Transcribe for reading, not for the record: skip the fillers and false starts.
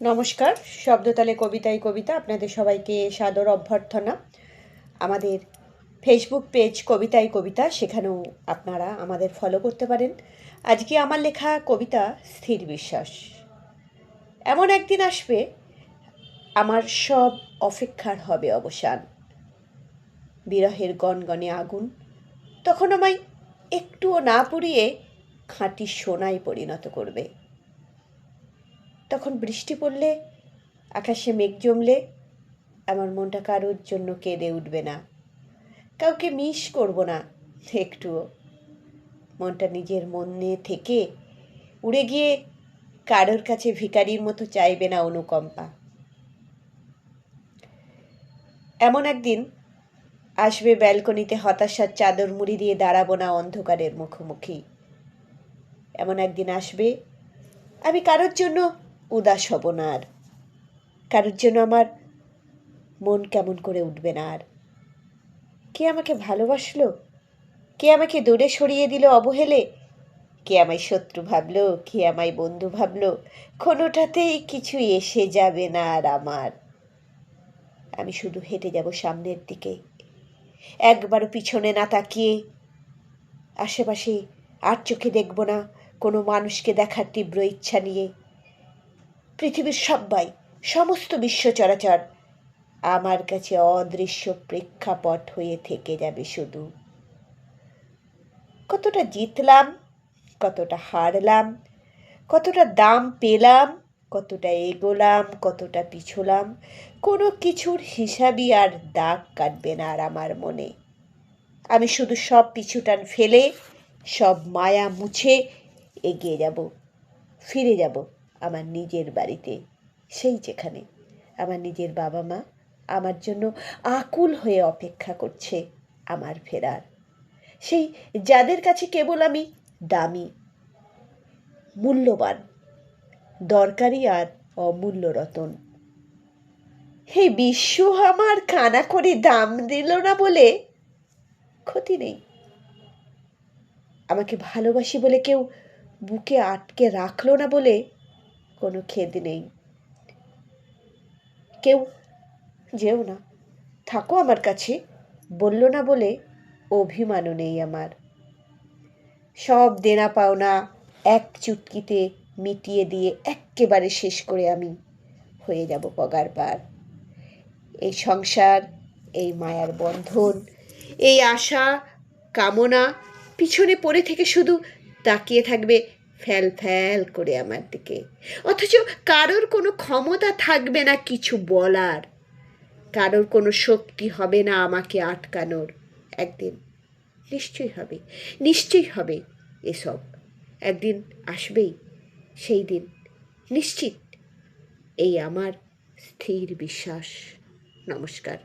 নমস্কার, শব্দতলে কবিতায় কবিতা আপনাদের সবাইকে সাদর অভ্যর্থনা। আমাদের ফেসবুক পেজ কবিতায় কবিতা, সেখানেও আপনারা আমাদের ফলো করতে পারেন। আজকে আমার লেখা কবিতা স্থির বিশ্বাস। এমন একদিন আসবে আমার সব অপেক্ষার হবে অবসান, বিরহের গনগনে আগুন তখন আমায় একটুও না পুড়িয়ে খাঁটি সোনায় পরিণত করবে। তখন বৃষ্টি পড়লে, আকাশে মেঘ জমলে আমার মনটা কারোর জন্য কেঁদে উঠবে না, কাউকে মিস করব না একটুও। মনটা নিজের মনে থেকে উড়ে গিয়ে কারোর কাছে ভিখারির মতো চাইবে না অনুকম্পা। এমন একদিন আসবে ব্যালকনিতে হতাশার চাদর মুড়ি দিয়ে দাঁড়াবো না অন্ধকারের মুখোমুখি। এমন একদিন আসবে আমি কারোর জন্য উদাস হব না আর, কারোর জন্য আমার মন কেমন করে উঠবে না আর। কে আমাকে ভালোবাসলো, কে আমাকে দূরে সরিয়ে দিল অবহেলে, কে আমায় শত্রু ভাবলো, কে আমায় বন্ধু ভাবলো, কোনোটাতেই কিছু এসে যাবে না আর আমার। আমি শুধু হেঁটে যাব সামনের দিকে, একবারও পিছনে না তাকিয়ে। আশেপাশে আর চোখে দেখব না কোনো মানুষকে দেখার তীব্র ইচ্ছা নিয়ে। পৃথিবীর সবাই, সমস্ত বিশ্ব চরাচর আমার কাছে অদৃশ্য প্রেক্ষাপট হয়ে থেকে যাবে শুধু। কতটা জিতলাম, কতটা হারলাম, কতটা দাম পেলাম, কতটা এগোলাম, কতটা পিছলাম, কোনো কিছুর হিসাবই আর দাগ কাটবে না আর আমার মনে। আমি শুধু সব পিছুটান ফেলে, সব মায়া মুছে এগিয়ে যাব, ফিরে যাব আমার নিজের বাড়িতে, সেই যেখানে আমার নিজের বাবা মা আমার জন্য আকুল হয়ে অপেক্ষা করছে আমার ফেরার। সেই যাদের কাছে কেবল আমি দামি, মূল্যবান, দরকারি আর অমূল্য রতন। এই বিশ্ব আমার কানা করে দাম দিল না বলে ক্ষতি নেই। আমাকে ভালোবাসি বলে কেউ বুকে আটকে রাখলো না বলে কোনো খেদ নেই। কেউ যেও না, থাকো আমার কাছে বলল না বলে অভিমানও নেই আমার। সব দেনা পাওনা এক চুটকিতে মিটিয়ে দিয়ে এক্কেবারে শেষ করে আমি হয়ে যাব পগার পার। এই সংসার, এই মায়ার বন্ধন, এই আশা কামনা পিছনে পড়ে থেকে শুধু তাকিয়ে থাকবে ফ্যাল ফ্যাল করে আমার দিকে, অথচ কারোর কোনো ক্ষমতা থাকবে না কিছু বলার, কারোর কোনো শক্তি হবে না আমাকে আটকানোর। একদিন নিশ্চয়ই হবে, নিশ্চয়ই হবে এসব, একদিন আসবেই সেই দিন, নিশ্চিত। এই আমার স্থির বিশ্বাস। নমস্কার।